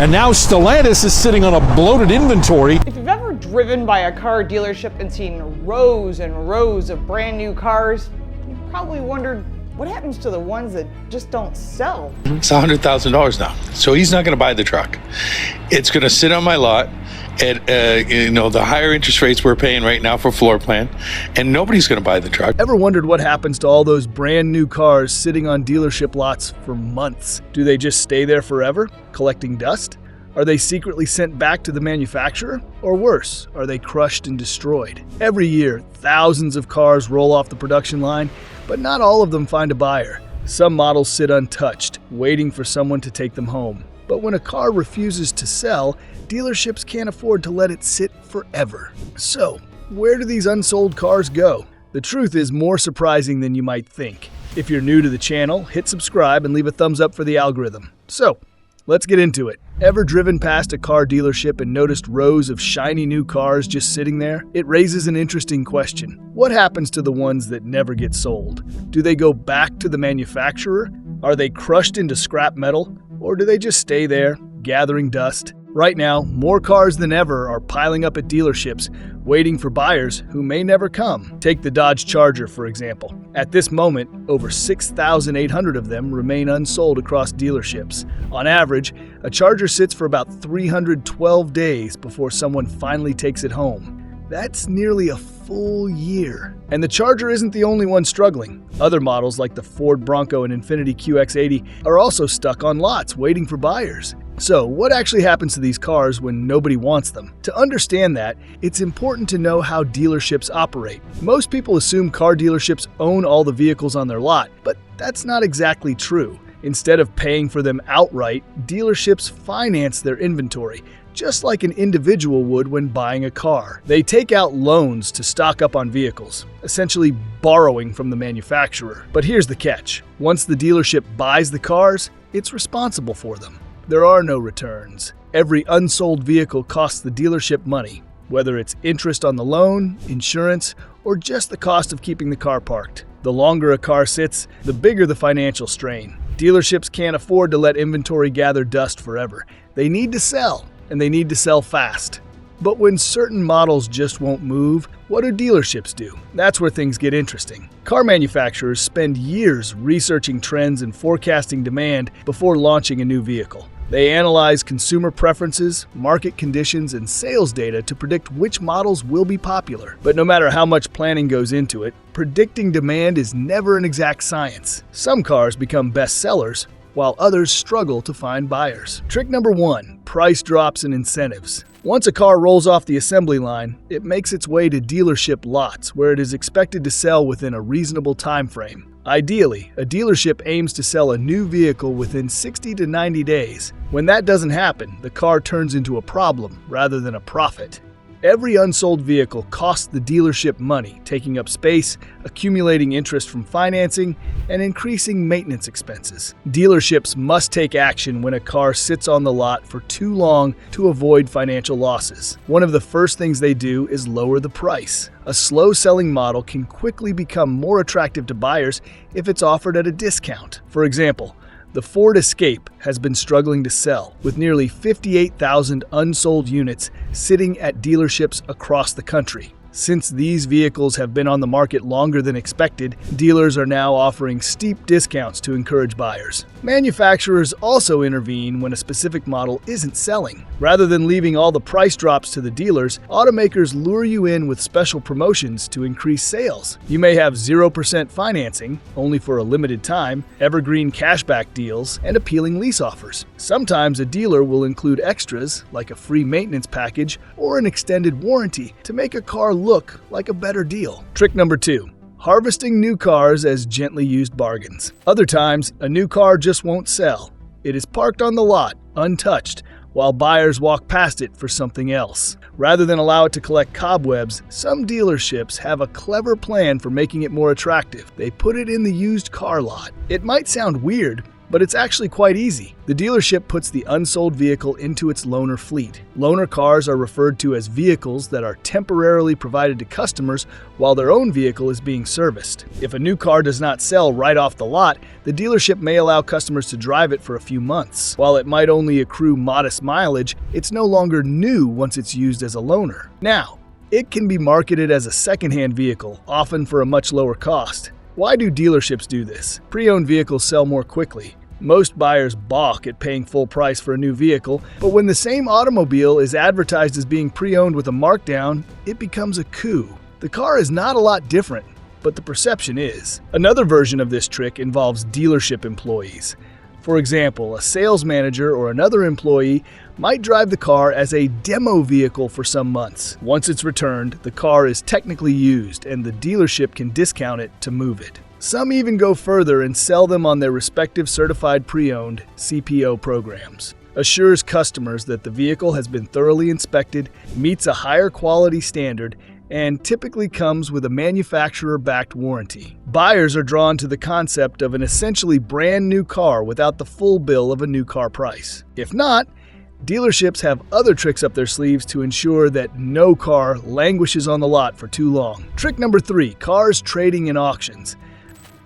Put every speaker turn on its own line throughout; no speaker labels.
And now Stellantis is sitting on a bloated inventory.
If you've ever driven by a car dealership and seen rows and rows of brand new cars, you probably wondered what happens to the ones that just don't sell.
It's $100,000 now, so he's not going to buy the truck. It's going to sit on my lot at the higher interest rates we're paying right now for floor plan, and nobody's going to buy the truck.
Ever wondered what happens to all those brand new cars sitting on dealership lots for months? Do they just stay there forever, collecting dust? Are they secretly sent back to the manufacturer? Or worse, are they crushed and destroyed? Every year, thousands of cars roll off the production line, but not all of them find a buyer. Some models sit untouched, waiting for someone to take them home. But when a car refuses to sell, dealerships can't afford to let it sit forever. So, where do these unsold cars go? The truth is more surprising than you might think. If you're new to the channel, hit subscribe and leave a thumbs up for the algorithm. So, let's get into it. Ever driven past a car dealership and noticed rows of shiny new cars just sitting there? It raises an interesting question. What happens to the ones that never get sold? Do they go back to the manufacturer? Are they crushed into scrap metal? Or do they just stay there, gathering dust? Right now, more cars than ever are piling up at dealerships, waiting for buyers who may never come. Take the Dodge Charger, for example. At this moment, over 6,800 of them remain unsold across dealerships. On average, a Charger sits for about 312 days before someone finally takes it home. That's nearly a full year. And the Charger isn't the only one struggling. Other models like the Ford Bronco and Infiniti QX80 are also stuck on lots waiting for buyers. So, what actually happens to these cars when nobody wants them? To understand that, it's important to know how dealerships operate. Most people assume car dealerships own all the vehicles on their lot, but that's not exactly true. Instead of paying for them outright, dealerships finance their inventory, just like an individual would when buying a car. They take out loans to stock up on vehicles, essentially borrowing from the manufacturer. But here's the catch. Once the dealership buys the cars, it's responsible for them. There are no returns. Every unsold vehicle costs the dealership money, whether it's interest on the loan, insurance, or just the cost of keeping the car parked. The longer a car sits, the bigger the financial strain. Dealerships can't afford to let inventory gather dust forever. They need to sell, and they need to sell fast. But when certain models just won't move, what do dealerships do? That's where things get interesting. Car manufacturers spend years researching trends and forecasting demand before launching a new vehicle. They analyze consumer preferences, market conditions, and sales data to predict which models will be popular. But no matter how much planning goes into it, predicting demand is never an exact science. Some cars become best sellers, while others struggle to find buyers. Trick number 1, price drops and incentives. Once a car rolls off the assembly line, it makes its way to dealership lots where it is expected to sell within a reasonable time frame. Ideally, a dealership aims to sell a new vehicle within 60 to 90 days. When that doesn't happen, the car turns into a problem rather than a profit. Every unsold vehicle costs the dealership money, taking up space, accumulating interest from financing, and increasing maintenance expenses. Dealerships must take action when a car sits on the lot for too long to avoid financial losses. One of the first things they do is lower the price. A slow-selling model can quickly become more attractive to buyers if it's offered at a discount. For example, the Ford Escape has been struggling to sell, with nearly 58,000 unsold units sitting at dealerships across the country. Since these vehicles have been on the market longer than expected, dealers are now offering steep discounts to encourage buyers. Manufacturers also intervene when a specific model isn't selling. Rather than leaving all the price drops to the dealers, automakers lure you in with special promotions to increase sales. You may have 0% financing, only for a limited time, evergreen cashback deals, and appealing lease offers. Sometimes a dealer will include extras, like a free maintenance package or an extended warranty, to make a car look like a better deal. Trick number 2. Harvesting new cars as gently used bargains. Other times, a new car just won't sell. It is parked on the lot, untouched, while buyers walk past it for something else. Rather than allow it to collect cobwebs, some dealerships have a clever plan for making it more attractive. They put it in the used car lot. It might sound weird, but it's actually quite easy. The dealership puts the unsold vehicle into its loaner fleet. Loaner cars are referred to as vehicles that are temporarily provided to customers while their own vehicle is being serviced. If a new car does not sell right off the lot, the dealership may allow customers to drive it for a few months. While it might only accrue modest mileage, it's no longer new once it's used as a loaner. Now, it can be marketed as a secondhand vehicle, often for a much lower cost. Why do dealerships do this? Pre-owned vehicles sell more quickly. Most buyers balk at paying full price for a new vehicle, but when the same automobile is advertised as being pre-owned with a markdown, it becomes a coup. The car is not a lot different, but the perception is. Another version of this trick involves dealership employees. For example, a sales manager or another employee might drive the car as a demo vehicle for some months. Once it's returned, the car is technically used and the dealership can discount it to move it. Some even go further and sell them on their respective certified pre-owned CPO programs. Assures customers that the vehicle has been thoroughly inspected, meets a higher quality standard, and typically comes with a manufacturer-backed warranty. Buyers are drawn to the concept of an essentially brand new car without the full bill of a new car price. If not, dealerships have other tricks up their sleeves to ensure that no car languishes on the lot for too long. Trick number 3, cars trading in auctions.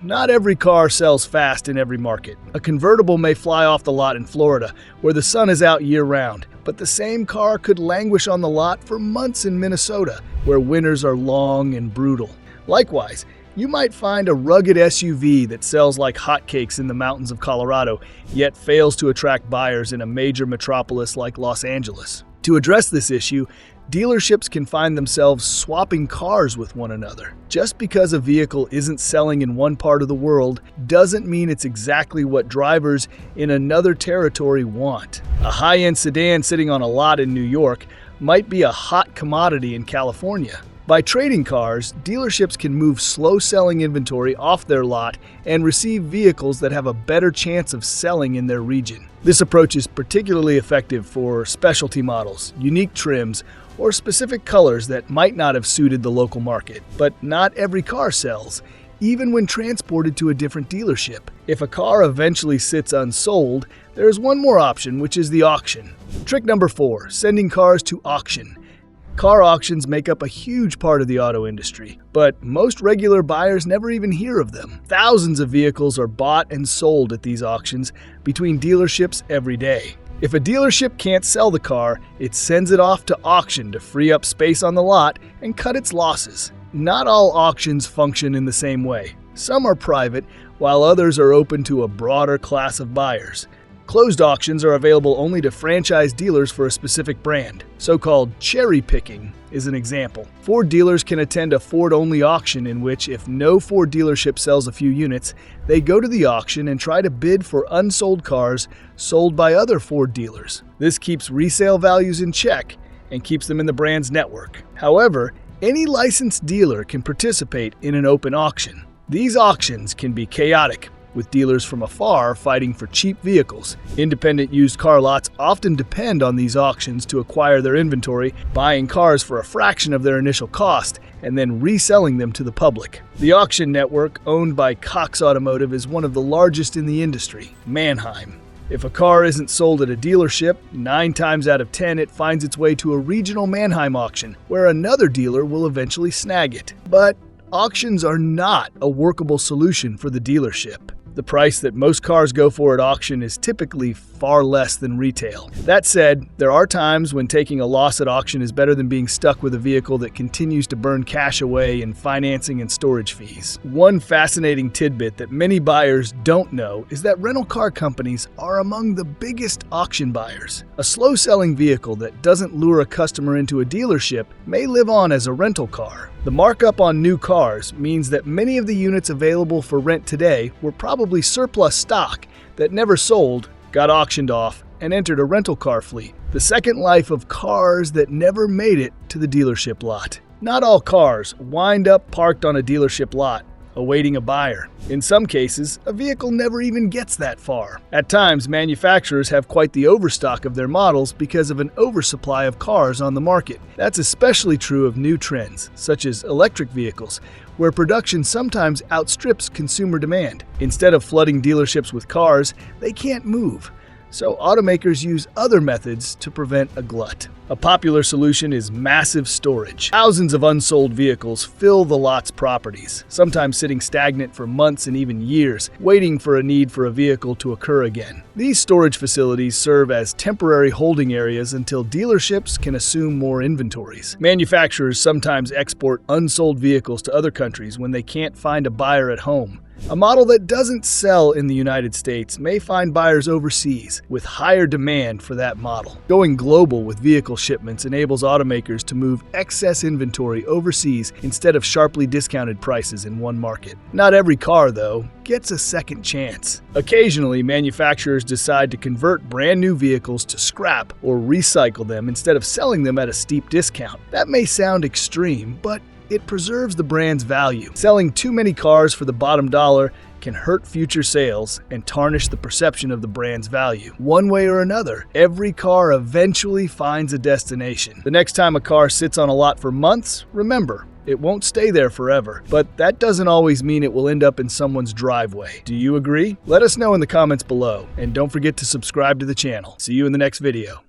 Not every car sells fast in every market. A convertible may fly off the lot in Florida, where the sun is out year-round, but the same car could languish on the lot for months in Minnesota, where winters are long and brutal. Likewise, you might find a rugged SUV that sells like hotcakes in the mountains of Colorado, yet fails to attract buyers in a major metropolis like Los Angeles. To address this issue, dealerships can find themselves swapping cars with one another. Just because a vehicle isn't selling in one part of the world doesn't mean it's exactly what drivers in another territory want. A high-end sedan sitting on a lot in New York might be a hot commodity in California. By trading cars, dealerships can move slow-selling inventory off their lot and receive vehicles that have a better chance of selling in their region. This approach is particularly effective for specialty models, unique trims, or specific colors that might not have suited the local market. But not every car sells, even when transported to a different dealership. If a car eventually sits unsold, there is one more option, which is the auction. Trick number 4, sending cars to auction. Car auctions make up a huge part of the auto industry, but most regular buyers never even hear of them. Thousands of vehicles are bought and sold at these auctions between dealerships every day. If a dealership can't sell the car, it sends it off to auction to free up space on the lot and cut its losses. Not all auctions function in the same way. Some are private, while others are open to a broader class of buyers. Closed auctions are available only to franchise dealers for a specific brand. So-called cherry picking is an example. Ford dealers can attend a Ford-only auction in which, if no Ford dealership sells a few units, they go to the auction and try to bid for unsold cars sold by other Ford dealers. This keeps resale values in check and keeps them in the brand's network. However, any licensed dealer can participate in an open auction. These auctions can be chaotic, with dealers from afar fighting for cheap vehicles. Independent used car lots often depend on these auctions to acquire their inventory, buying cars for a fraction of their initial cost, and then reselling them to the public. The auction network, owned by Cox Automotive, is one of the largest in the industry, Manheim. If a car isn't sold at a dealership, 9 times out of 10 it finds its way to a regional Manheim auction, where another dealer will eventually snag it. But auctions are not a workable solution for the dealership. The price that most cars go for at auction is typically far less than retail. That said, there are times when taking a loss at auction is better than being stuck with a vehicle that continues to burn cash away in financing and storage fees. One fascinating tidbit that many buyers don't know is that rental car companies are among the biggest auction buyers. A slow-selling vehicle that doesn't lure a customer into a dealership may live on as a rental car. The markup on new cars means that many of the units available for rent today were probably surplus stock that never sold, got auctioned off, and entered a rental car fleet. The second life of cars that never made it to the dealership lot. Not all cars wind up parked on a dealership lot, awaiting a buyer. In some cases, a vehicle never even gets that far. At times, manufacturers have quite the overstock of their models because of an oversupply of cars on the market. That's especially true of new trends, such as electric vehicles, where production sometimes outstrips consumer demand. Instead of flooding dealerships with cars, they can't move. So automakers use other methods to prevent a glut. A popular solution is massive storage. Thousands of unsold vehicles fill the lot's properties, sometimes sitting stagnant for months and even years, waiting for a need for a vehicle to occur again. These storage facilities serve as temporary holding areas until dealerships can assume more inventories. Manufacturers sometimes export unsold vehicles to other countries when they can't find a buyer at home. A model that doesn't sell in the United States may find buyers overseas, with higher demand for that model. Going global with vehicle shipments enables automakers to move excess inventory overseas instead of sharply discounted prices in one market. Not every car, though, gets a second chance. Occasionally, manufacturers decide to convert brand new vehicles to scrap or recycle them instead of selling them at a steep discount. That may sound extreme, but it preserves the brand's value. Selling too many cars for the bottom dollar can hurt future sales and tarnish the perception of the brand's value. One way or another, every car eventually finds a destination. The next time a car sits on a lot for months, remember, it won't stay there forever, but that doesn't always mean it will end up in someone's driveway. Do you agree? Let us know in the comments below, and don't forget to subscribe to the channel. See you in the next video.